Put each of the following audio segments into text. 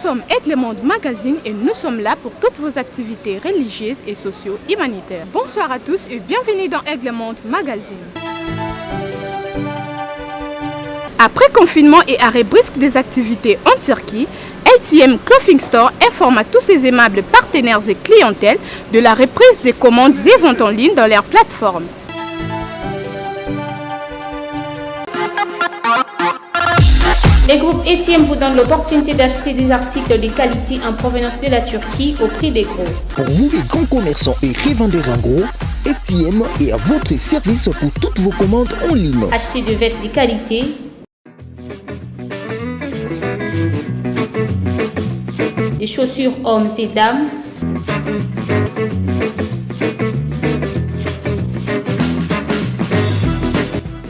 sommes Aigle Monde Magazine et nous sommes là pour toutes vos activités religieuses et socio-humanitaires. Bonsoir à tous et bienvenue dans Aigle Monde Magazine. Après confinement et arrêt brusque des activités en Turquie, ATM Clothing Store informe à tous ses aimables partenaires et clientèles de la reprise des commandes et ventes en ligne dans leur plateforme. Les groupes ATM vous donnent l'opportunité d'acheter des articles de qualité en provenance de la Turquie au prix des gros. Pour vous les grands commerçants et revendeurs en gros, ATM est à votre service pour toutes vos commandes en ligne. Achetez de vestes de qualité, des chaussures hommes et dames,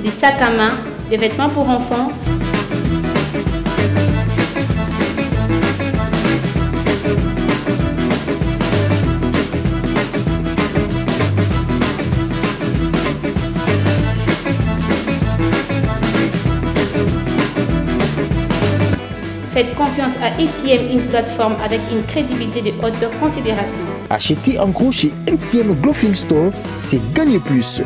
des sacs à main, des vêtements pour enfants, faites confiance à ATM, une plateforme avec une crédibilité de haute considération. Acheter en gros chez ATM Clothing Store, c'est gagner plus.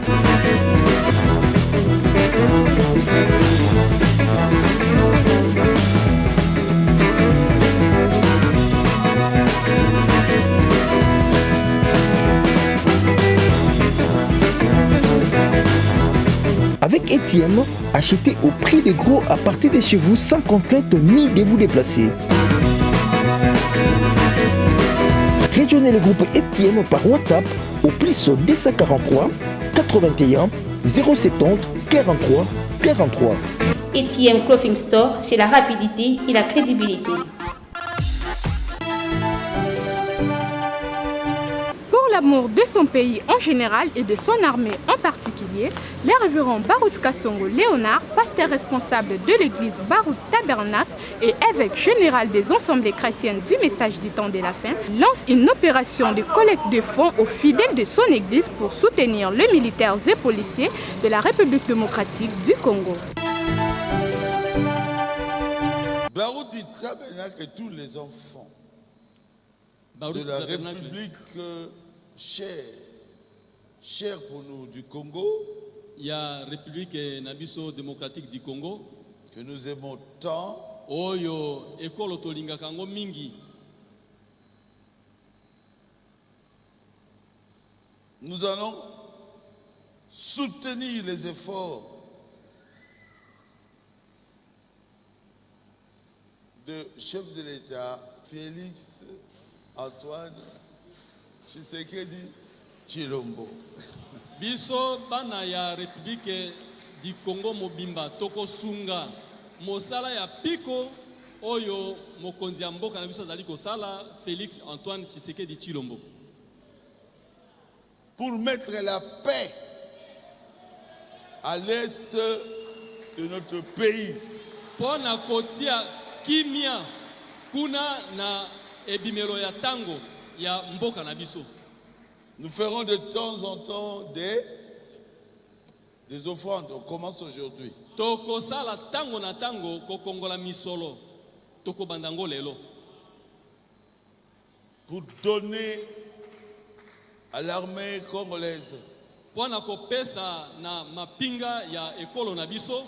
Avec ATM, achetez au prix des gros à partir de chez vous sans contrainte ni de vous déplacer. Rejoignez le groupe ATM par WhatsApp au plus 243 81 070 43 43. ATM Clothing Store, c'est la rapidité et la crédibilité. L'amour de son pays en général et de son armée en particulier, le révérend Baroud Kassongo Léonard, pasteur responsable de l'église Baroud Tabernacle et évêque général des ensemblées chrétiennes du message du temps de la fin, lance une opération de collecte de fonds aux fidèles de son église pour soutenir les militaires et policiers de la République démocratique du Congo. Baroud Tabernacle et tous les enfants de la République cher pour nous du Congo, il y a République Nabiso démocratique du Congo que nous aimons tant. Oyo ekolo tolinga kango mingi. Nous allons soutenir les efforts de chef de l'État Félix Antoine Tshisekedi Tshilombo. Biso bana ya République du Congo mobimba toko sunga mosala ya piko oyo mokonzi ya mboka na biso azali kosala Félix Antoine Tshisekedi Tshilombo. Pour mettre la paix à l'est de notre pays. Pona kotia kimia kuna na ebimelo ya tango ya mboka na biso. Nous ferons de temps en temps des offrandes. On commence aujourd'hui. Toko sala tango na tango kokongola misolo toko bandango lelo. Pour donner à l'armée congolaise. Pona kopesa na mapinga ya ekolo na biso.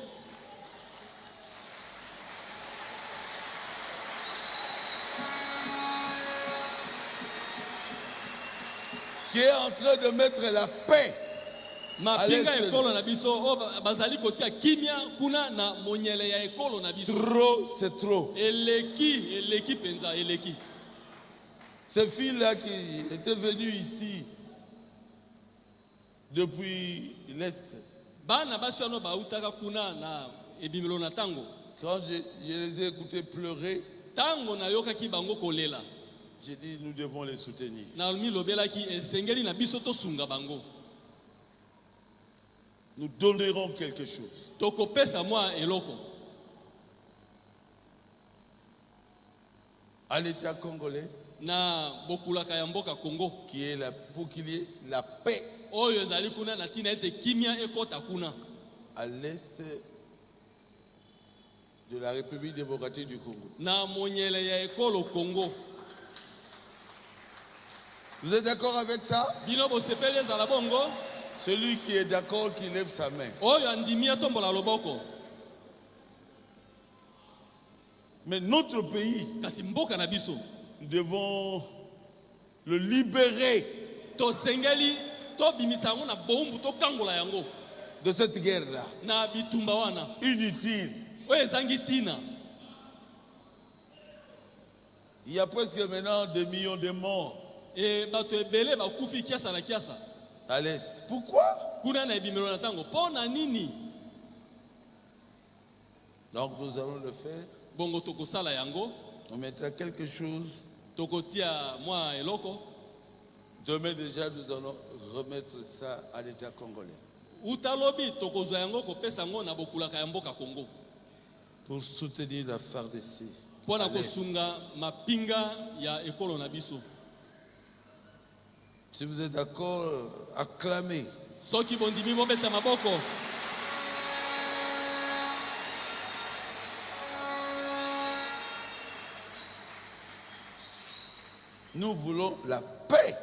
Qui est en train de mettre la paix. Mapinga ekolo na biso o bazali kotia kimia kuna na monyele ya ekolo na biso. Trop, c'est trop. Eleki penza eleki. Ces filles-là qui étaient venues ici depuis l'Est. Bana basiano bautaka kuna na ebimelo na tango. Quand je les ai écoutés pleurer, tango na yoka ki bango kolela. J'ai dit nous devons les soutenir. Nous donnerons quelque chose. À l'État congolais qui est là pour qu'il y ait la paix. À l'est de la République démocratique du Congo. na monyele ya ekolo Congo. Vous êtes d'accord avec ça? Bino bosepeli ezala bongo. Celui qui est d'accord, qui lève sa main. Oyo andimi atombola loboko. Mais notre pays, Kasi mboka na biso. nous devons le libérer To sengeli to bimisa yango na bombu to kangola yango. de cette guerre-là. Na bitumba wana. Inutile. Oyo ezangi tina. Il y a presque maintenant 2 millions de morts E bato ebele bakufi kiasa na kiasa. à l'Est. Pourquoi? Kuna na ebimelo na tango. Pona nini? Donc nous allons le faire. Bongo tokosala yango. On mettra quelque chose. Tokotia mwa eloko. Demain déjà, nous allons remettre ça à l'État congolais. Utalobi tokozwa yango kopesa yango na bokulaka ya mboka Congo. Pour soutenir la FARDC. Pona à l'Est. kosunga mapinga ya ekolo na biso. Si vous êtes d'accord, acclamez. Soki bondimi bobeta maboko. Nous voulons la paix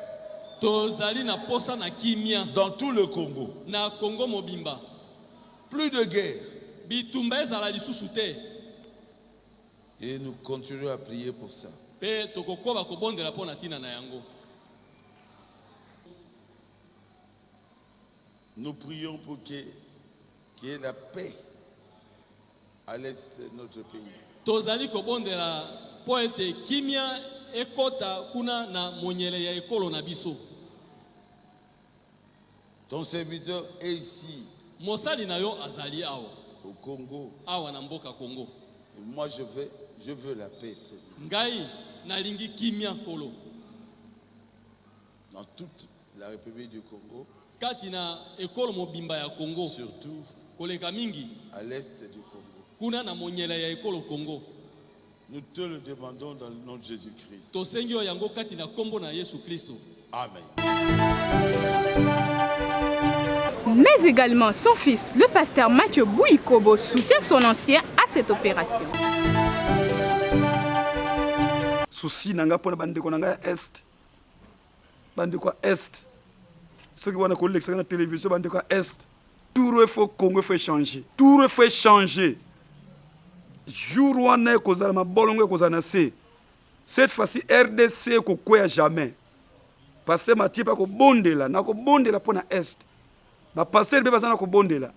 Tozali na posa na kimia dans tout le Congo. na Congo mobimba. Plus de guerre. Bitumba ezala lisusu te. Et nous continuons à prier pour ça. Pe tokokoba kobondela pona tina na yango. Nous prions pour qu'il y ait la paix à l'est de notre pays. Tozali kobondela po ete kimia ekota kuna na monyele ya ekolo na biso. Ton serviteur est ici, Mosali na yo azali awa. au Congo. Awa na mboka Congo. Et moi, je veux la paix, Seigneur, Ngai nalingi kimia kolo. dans toute la République du Congo, Kati na ekolo mobimba ya Congo. surtout Koleka mingi à l'est du Congo. kuna na monyele ya ekolo Congo. Nous te le demandons dans le nom de Jésus-Christ. Tosengi yo yango kati na kombo na Yesu Kristo. Amen. Mais également son fils, le pasteur Mathieu Bouikobo, soutient son ancien à cette opération. Souci nanga pona bandeko nanga est. Bandeko est. Ceux qui vont à la télévision bandeko est. Tout il faut Congo faut changer. Tout il faut changer. Jour wana kozala mabolongo kozana se. Cette fois-ci RDC ko kwea jamais. Parce que Mathieu pa ko bondela na ko bondela pona est. Ba pasteur be bazana ko bondela.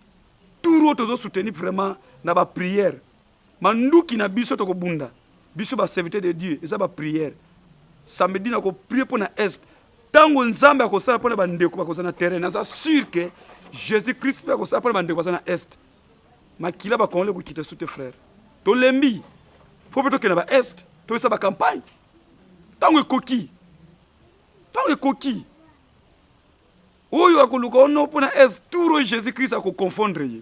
Tout tozo soutenir vraiment na ba prière. Manduki na biso to ko bunda. Biso ba serviteur de Dieu, eza ba prière. Samedi na ko prier pona est. Tango nzambe akosala pona bandeko bakozana terrain. Na sûr que Jésus-Christ pe akosala pona bandeko bazana est. Makila ba kongole ko kita soute frère. To lembi. Faut plutôt que na ba est. To esa ba campagne. Tango ekoki. Tango ekoki. Oyo akoluka ono pona est touro Jésus-Christ ako confondre ye.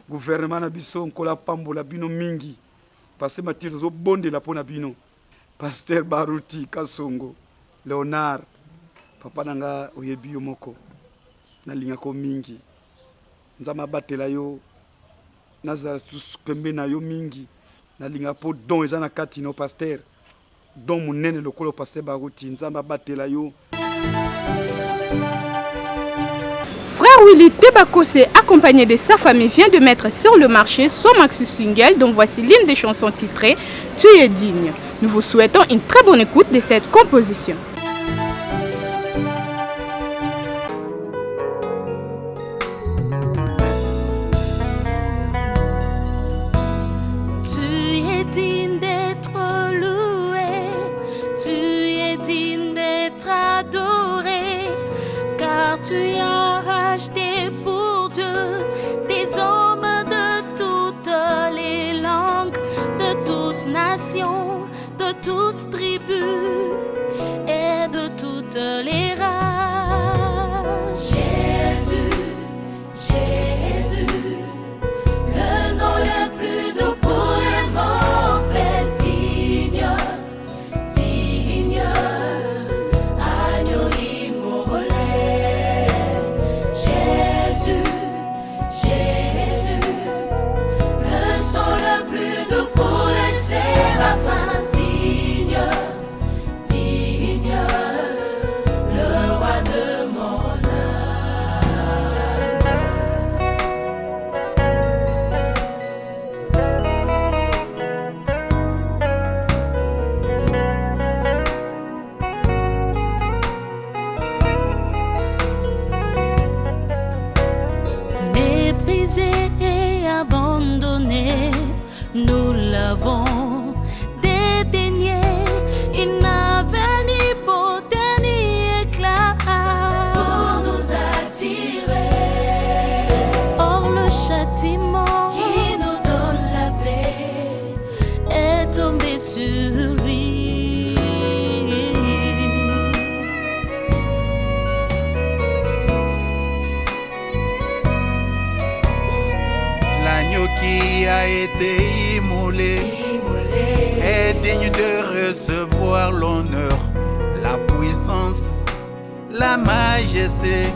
Gouvernement na biso nkola pambola bino mingi. Parce que Mathieu zo bonde la pona bino. Pasteur Baruti Kasongo, Léonard, papa nanga oyebi yo moko. Na linga ko mingi. Nzama batela yo. Naza kembe na yo mingi. Na linga po don ezana kati no pasteur. Don munene lokolo pasteur Baruti nzama batela yo. Frère Willy Tebakose, accompagné de sa famille, vient de mettre sur le marché son maxi single dont voici l'une des chansons titrées « Tu es digne ». Nous vous souhaitons une très bonne écoute de cette composition. Tu es digne d'être loué, tu es digne d'être adoré, car tu as racheté pour Dieu des hommes de toutes les langues, de toutes nations, de toutes tribus et de toutes les races. Jésus, Jésus, le nom le plus doux pour les mortels, digne, digne, agneau immolé. Jésus, Jésus, le sang le plus doux a été immolé, est digne de recevoir l'honneur, la puissance, la majesté,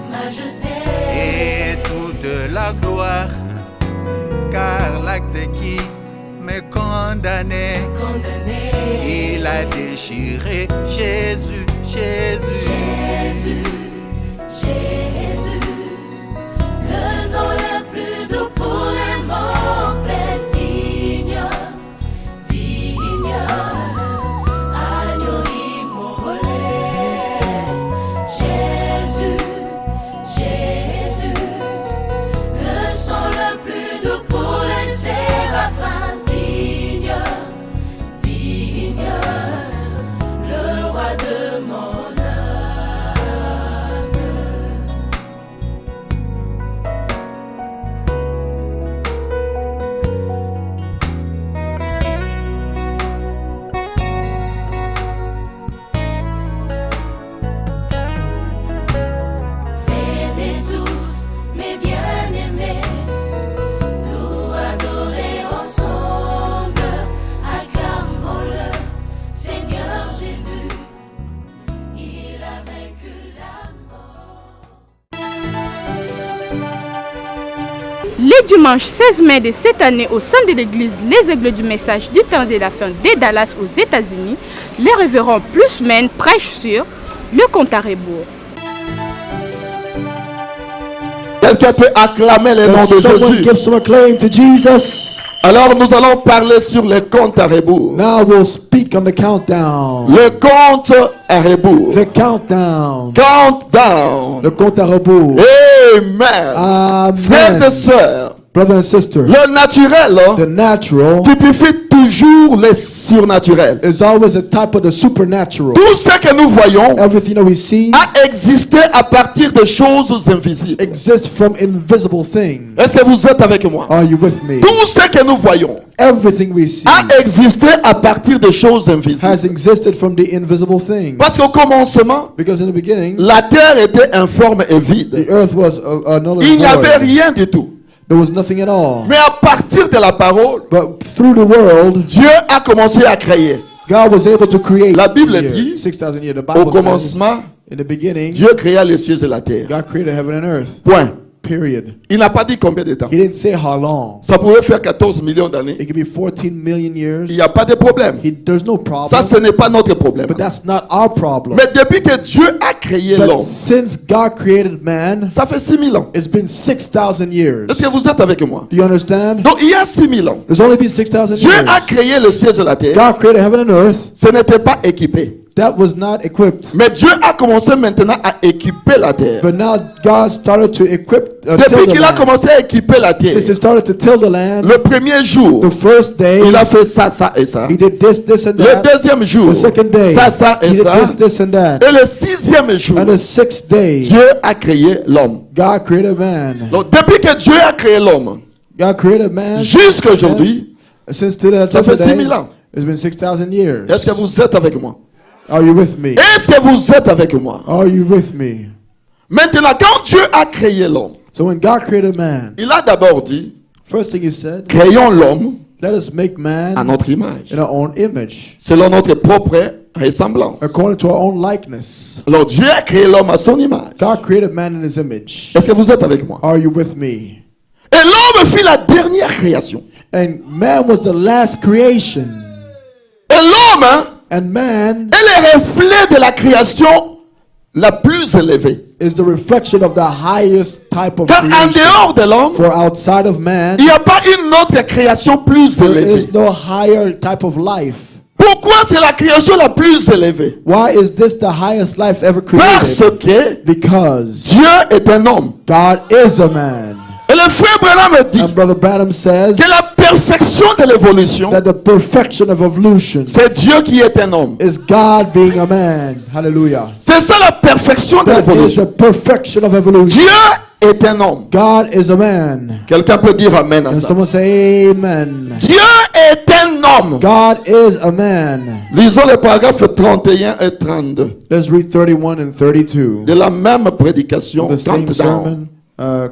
et toute la gloire, car l'acte qui me condamnait, il a déchiré Jésus, Jésus, le nom le plus doux pour les mortels, digne, agneau immolé. Jésus, le sang le plus doux pour les séraphins, digne, le roi de mon Le dimanche 16 mai de cette année, au sein de l'église Les Aigles du Message du temps de la fin de Dallas aux États-Unis, le révérend Plusman prêche sur le compte à rebours. Quelqu'un peut acclamer le nom de Jésus. Alors nous allons parler sur le compte à rebours. Now we'll speak on the countdown. Le compte à rebours. The countdown. Countdown. Le compte à rebours. Amen. Amen. Frères et sœurs, brothers and sisters, le naturel, the natural, typifie toujours le surnaturel. Is always a type of the supernatural. Tout ce que nous voyons, everything that we see, a existé à partir de choses invisibles. Exists from invisible things. Est-ce que vous êtes avec moi? Are you with me? Tout ce que nous voyons, everything we see, a existé à partir de choses invisibles. Has existed from the invisible things. Parce qu'au commencement, because in the beginning, la terre était informe et vide. The earth was il n'y avait rien du tout. There was nothing at all. Mais à partir de la parole, but through the world, Dieu a commencé à créer. God was able to create. La Bible dit, 6,000 years. The Bible au commencement, says, in the beginning, Dieu créa les cieux et la terre. God created heaven and earth. Point. Period. Il n'a pas dit combien de temps. He didn't say how long. Ça pouvait faire 14 millions d'années. It could be 14 million years. Il n'y a pas de problème. There's no problem. Ça, ce n'est pas notre problème. But that's not our problem. Mais depuis que Dieu a créé l'homme, since God created man, ça fait 6000 ans. It's been 6,000 years. Est-ce que vous êtes avec moi? Do you understand? Donc il y a 6000 ans. There's only been 6,000 Dieu years. a créé le ciel et la terre. God created heaven and earth. Ce n'était pas équipé. That was not equipped. Mais Dieu a commencé maintenant à équiper la terre. But now God started to equip. Depuis qu'il a commencé à équiper la terre, since he started to till the land, le premier jour, the first day, il a fait ça, ça et ça. He did this and that. Le deuxième jour, the second day, ça, ça et he ça. did this and that. Et le sixième jour, and the sixth day, Dieu a créé l'homme. God created man. Donc depuis que Dieu a créé l'homme, God created man. Jusqu'à aujourd'hui, since today, ça fait 6000 ans. It's been 6,000 years. Est-ce que vous êtes avec moi? Are you with me? Est-ce que vous êtes avec moi? Are you with me? Maintenant, quand Dieu a créé l'homme, so when God created man, il a d'abord dit, first thing he said, créons l'homme let us make man à notre image, in our own image, selon notre propre ressemblance. According to our own likeness. Alors Dieu a créé l'homme à son image. God created man in his image. Est-ce que vous êtes avec moi? Are you with me? Et l'homme fit la dernière création. And man was the last creation. Et l'homme, and man, est le reflet de la création la plus élevée. Is the reflection of the highest type of car creation. En dehors de l'homme, for outside of man, il n'y a pas une autre création plus there élevée. is no higher type of life. Pourquoi c'est la création la plus élevée? Why is this the highest life ever created? Parce que because Dieu est un homme. God is a man. Et le frère Branham dit and Brother Branham says que la perfection de l'évolution, that the perfection of evolution, c'est Dieu qui est un homme. Is God being a man. Hallelujah. C'est ça la perfection de l'évolution. That is the perfection of evolution. Dieu est un homme. God is a man. Quelqu'un peut dire amen à and ça. Someone say amen. Dieu est un homme. God is a man. Lisons les paragraphes 31 et 32. Let's read 31 and 32. De la même prédication. The same sermon.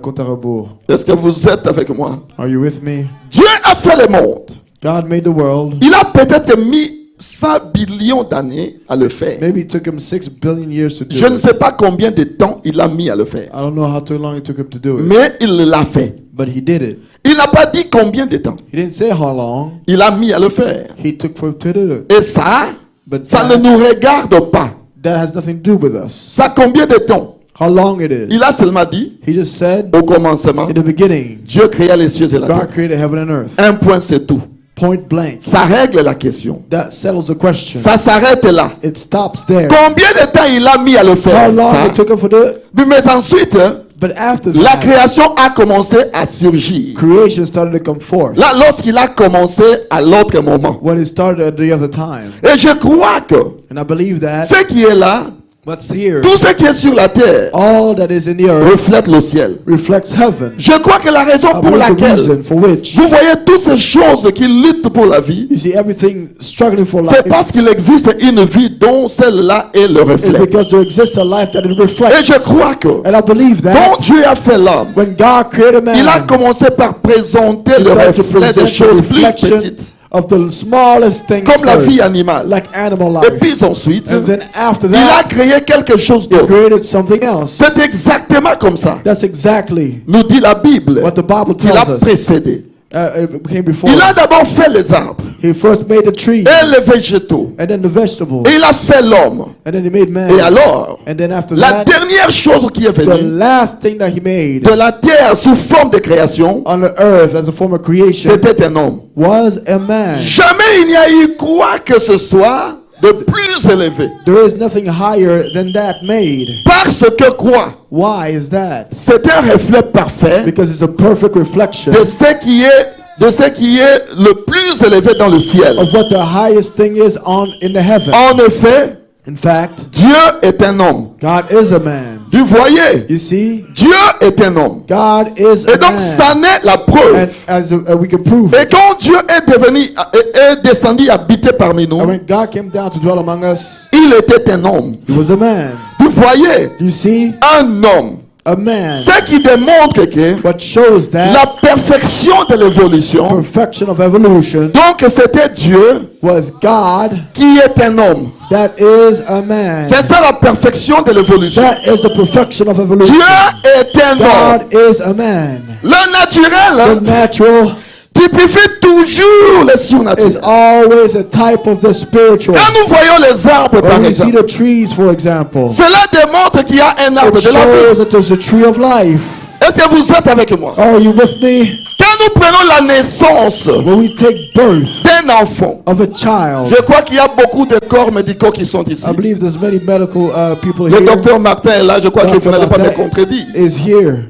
compte à rebours. Est-ce que vous êtes avec moi? Are you with me? Dieu a fait le monde. God made the world. Il a peut-être mis 100 billions d'années à le faire. Maybe it took him 6 billion years to do Je ne it. sais pas combien de temps il a mis à le faire. I don't know how too long it took him to do it. Mais il l'a fait. But he did it. Il n'a pas dit combien de temps. He didn't say how long. Il a mis à le faire. He took for to do it. Et ça, But ça ne nous regarde pas. that has nothing to do with us. Ça combien de temps? How long it is. Il a seulement dit, He just said au commencement, in the beginning, Dieu créa les cieux et la God terre. created heaven and earth. Un point, c'est tout. Point blank. Ça règle la question. That settles the question. Ça s'arrête là. It stops there. Combien de temps il a mis à le How faire? long Ça? it took him for the. Mais ensuite, But after la that, création a commencé à surgir. creation started to come forth. Là, lorsqu'il a commencé à l'autre moment. When it started at the other time. Et je crois que And I believe that ce qui est là, what's here, tout ce qui est sur la terre, all that is in the earth, reflète le ciel. reflects heaven. Je crois que la raison I pour believe the laquelle reason for which vous voyez toutes ces choses qui luttent pour la vie, you see everything struggling for life c'est parce qu'il existe une vie dont celle-là est le is reflet. because there exists a life that it Et reflects. je crois que And I believe that quand Dieu a fait l'homme, when God created man, il a commencé par présenter he le tried to reflet des present the choses plus reflection petites, of the smallest things comme la first, vie animale. like animal Et life. puis ensuite, And then after il a that, créé quelque chose he d'autre. created something else. C'est exactement comme ça, That's exactly nous dit la Bible, what the Bible qu'il a tells us. précédé. It came before Il a us. d'abord fait les arbres He first made the trees, et les végétaux. and then the vegetables, Et il a fait l'homme. and then he made man. Et alors, And then after la that, dernière chose qui est the venue last thing that he made de la terre sous forme de création, on the earth as a form of creation c'était un homme. was a man. Jamais il n'y a eu quoi que ce soit de plus élevé. There is nothing higher than that made. Parce que quoi? Why is that? C'est un reflet parfait Because it's a perfect reflection de ce qui est le plus élevé dans le ciel. of what the highest thing is in the heaven. En effet, In fact, Dieu est un homme. God is a man. Vous voyez, You see, Dieu est un homme. God is a Et donc, man. ça n'est la And preuve. as we can prove, Et quand Dieu est descendu habiter parmi nous, and when God came down to dwell among us, il était un homme. he was a man. Vous voyez, You see, un homme. a man. Ce qui démontre que What shows that la perfection de l'évolution, perfection of evolution donc c'était Dieu was God qui est un homme. that is a man. C'est ça la perfection de l'évolution. That is the perfection of evolution. Dieu est un homme. God is a man. Le The naturel natural typifie toujours le is surnaturel. always a type of the spiritual. Quand nous voyons les arbres, par When we see exemple, the trees, for example, cela démontre qu'il y a un arbre it de la vie. shows that there's a tree of life. Est-ce que vous êtes avec moi? Are you with me? Quand nous prenons la naissance When we take birth d'un enfant, of a child, je crois qu'il y a beaucoup de corps médicaux qui sont ici. I believe there's many medical people Le here. docteur Martin est là, je crois que vous Dr. n'allez pas me Martin contredire. is here.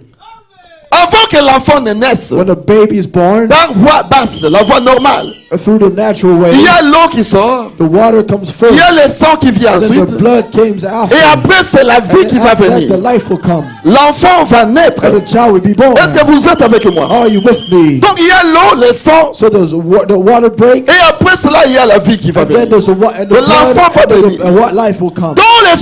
Avant que l'enfant ne naisse, When a baby is born, par voie basse, la voie normale, through the natural way, il y a l'eau qui sort, the water comes il first, y a le sang qui vient and then ensuite, the blood comes after. et après c'est la vie And qui then va after that, venir. the life will come. L'enfant va naître. And the child will be born. Est-ce que vous êtes avec moi? Are you with me? Donc il y a l'eau, le sang, So there's the water breaks, et après cela il y a la vie qui va and then venir. there's and the L'enfant va blood, venir. and what life will come. Dans le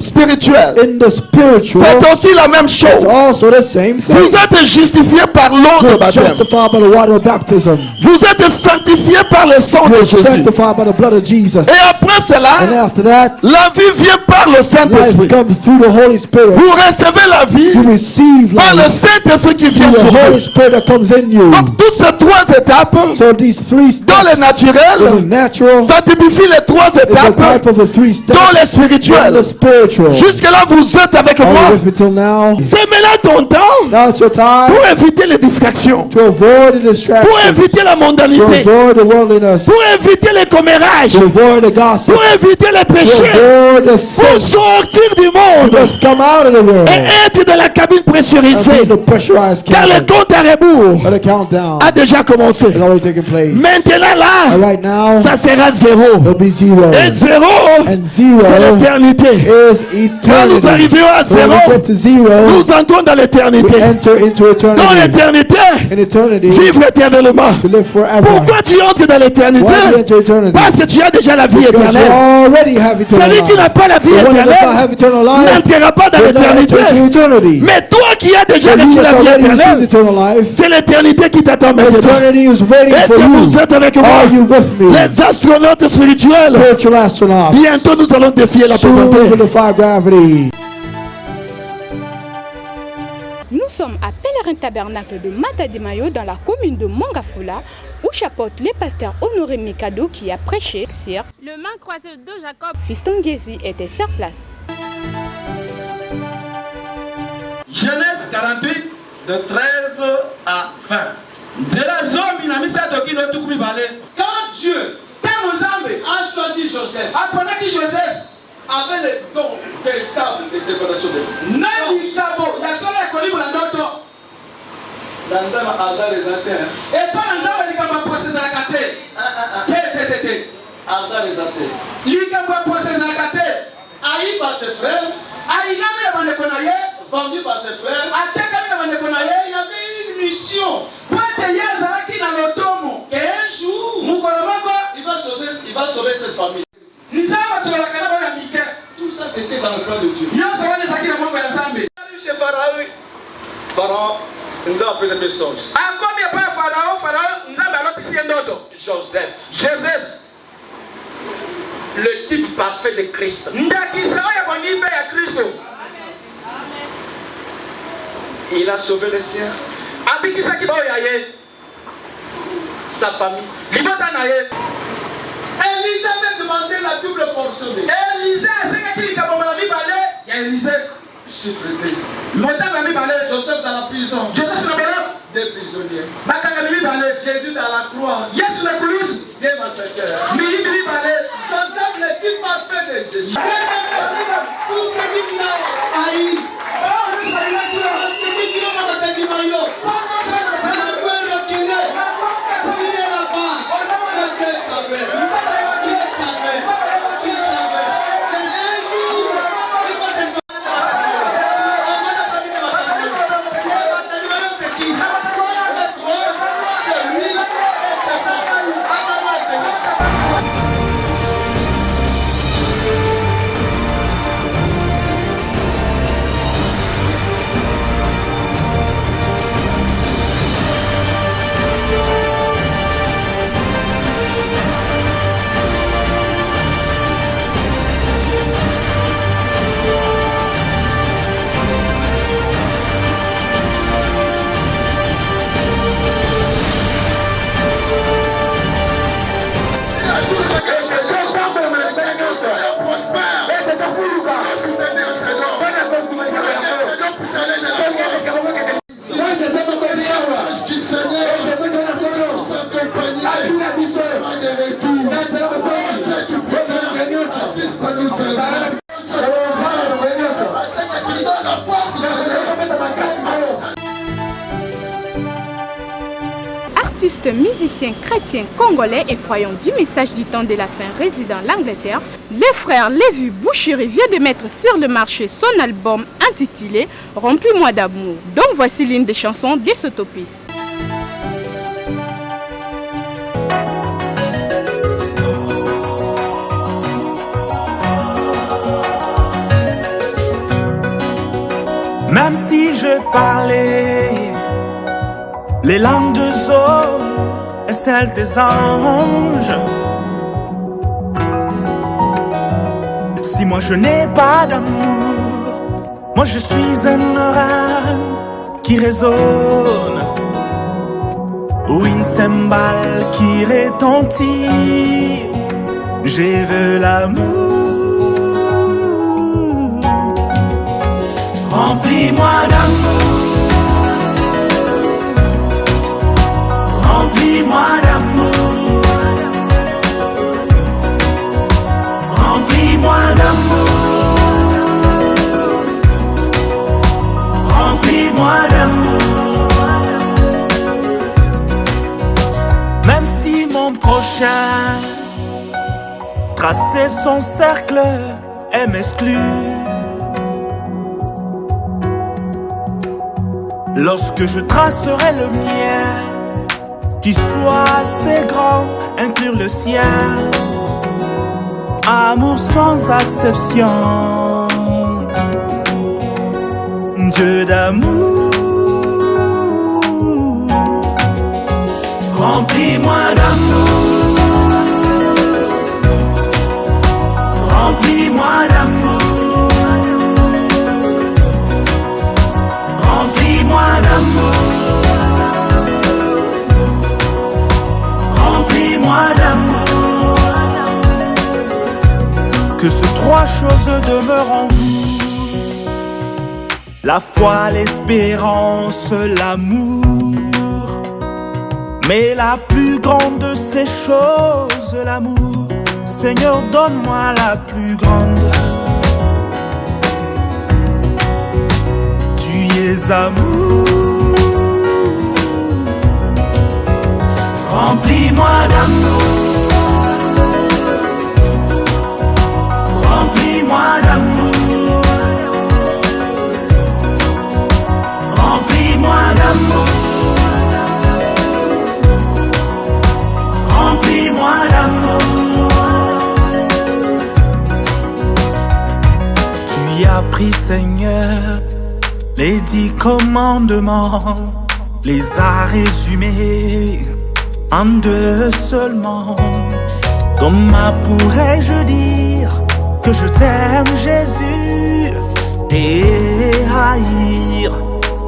spirituel, In the spiritual, c'est aussi la même it's chose. also the same thing. Vous êtes justifié par l'eau de You're baptême. justified by the water of baptism. Vous êtes sanctifié par le sang de You're Jésus. sanctified by the blood of Jesus. Et après And cela, after that, la vie vient par le Saint-Esprit. life comes through the Holy Spirit. Vous recevez la vie You receive par le life Saint-Esprit qui vient through sur the Holy vous. Spirit that comes in you. Donc toutes ces trois étapes, So these three dans le steps, in the naturel, natural, ça typifie les trois is a étapes type of the three steps. dans le In spirituel. the spiritual. Jusque-là, vous êtes avec Are you moi. with me till now? C'est maintenant ton temps Now it's your time pour éviter les distractions, to avoid the pour distractions, éviter la to mondanité, avoid the worldliness, pour éviter les commérages, to avoid the gossip, pour éviter les to péchés, avoid the pour sin. sortir du You monde must come out of the world et être dans la cabine and be pressurisée. in the pressurized Car le cabin. compte à rebours Let the countdown a déjà commencé. has already taken place. Maintenant And là, right now, ça sera zéro. it'll be zero. Et zéro, And zero c'est l'éternité. is Quand nous eternity. arriverons à When zéro, we get to zero, nous entrons dans we l'éternité. enter into Dans eternity. l'éternité, In eternity, vivre éternellement. to live forever. Pourquoi tu entres dans l'éternité? Why do you enter eternity? Parce que tu as déjà la vie Because you éternelle. already have eternal Celui qui n'a life. pas la vie The one that does not éternelle have eternal life n'entrera pas dans will not enter l'éternité. into eternity. Mais toi qui a déjà For you reçu that la vie already received éternelle, eternal life, c'est l'éternité qui t'attend maintenant. eternity is waiting Est-ce for que vous you. êtes avec moi? Are you with me? Les astronautes spirituels, Spiritual astronauts. bientôt nous allons défier la Soon pauvreté. to defy gravity. Nous sommes à Pèlerin Tabernacle de Matademayo dans la commune de Mangafula où chapeaute le pasteur Honoré Mikado qui a prêché sur Le main croisé de Jacob. Fiston Giesi était sur place. Genèse 48 de 13 à 20. Quand Dieu a choisi Joseph, avait le don véritable de décoration de Dieu. Nzambe aza les intérêts. Aza les intérêts. Haï par ses frères. Vendu par ses frères. Il y avait une mission. Et un jour, il va sauver cette famille. Tout ça c'était dans le plan de Dieu. Chez Pharaon, Pharaon nous a appelé des songes. Joseph, le type parfait de Christ. Il a sauvé les siens, sa famille. Élisée avait demandé la double portion de Joseph dans la prison. Des prisonniers. Jésus dans la croix. Des massacres. Joseph le type parfait de Jésus. Tout ce qui a haï. Artiste, musicien, chrétien, congolais et croyant du message du temps de la fin résidant en Angleterre, les frères Lévi Bouchiri vient de mettre sur le marché son album intitulé « Remplis-moi d'amour ». Donc voici l'une des chansons de cet opus. Même si je parlais les langues des hommes et celles des anges, si moi je n'ai pas d'amour, moi je suis un orage qui résonne, ou une cymbale qui retentit. Je veux l'amour. Remplis-moi d'amour, remplis-moi d'amour, remplis-moi d'amour, remplis-moi d'amour. Même si mon prochain traçait son cercle et m'exclut, lorsque je tracerai le mien, qui soit assez grand, inclure le sien, amour sans exception, Dieu d'amour, remplis-moi d'amour, remplis-moi d'amour, remplis-moi d'amour, remplis-moi d'amour. Que ces trois choses demeurent en vous: la foi, l'espérance, l'amour. Mais la plus grande de ces choses, l'amour. Seigneur, donne-moi la plus grande. Tu es amour. Remplis-moi d'amour. Remplis-moi d'amour. Remplis-moi d'amour. Remplis-moi d'amour. Tu y as pris, Seigneur, les 10 commandements, les as résumés en 2 seulement. Comment pourrais-je dire que je t'aime, Jésus, et haïr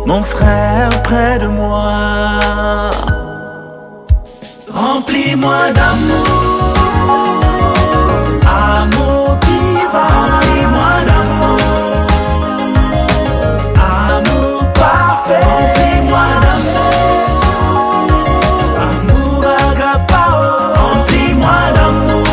mon frère près de moi? Remplis-moi d'amour, amour divin. Remplis-moi d'amour, amour parfait. Remplis-moi d'amour, amour agapao. Remplis-moi d'amour.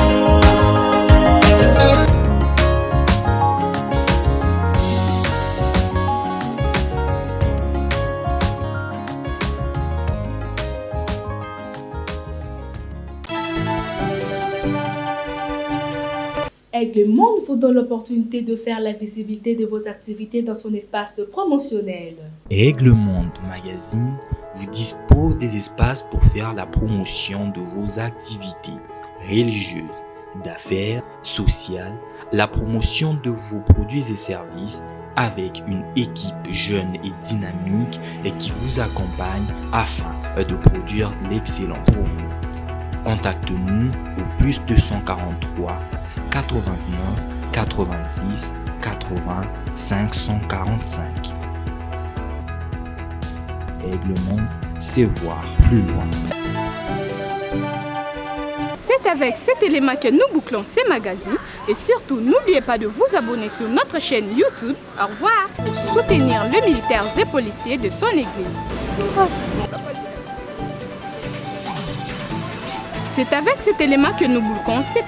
Aigle Monde vous donne l'opportunité de faire la visibilité de vos activités dans son espace promotionnel. Aigle Monde Magazine vous dispose des espaces pour faire la promotion de vos activités religieuses, d'affaires, sociales, la promotion de vos produits et services avec une équipe jeune et dynamique et qui vous accompagne afin de produire l'excellence pour vous. Contactez-nous au plus 243 89 86 80 545. Aigle Monde, c'est voir plus loin. C'est avec cet élément que nous bouclons ces magazines et surtout n'oubliez pas de vous abonner sur notre chaîne YouTube. Au revoir pour soutenir les militaires et policiers de son église. C'est avec cet élément que nous bouclons ces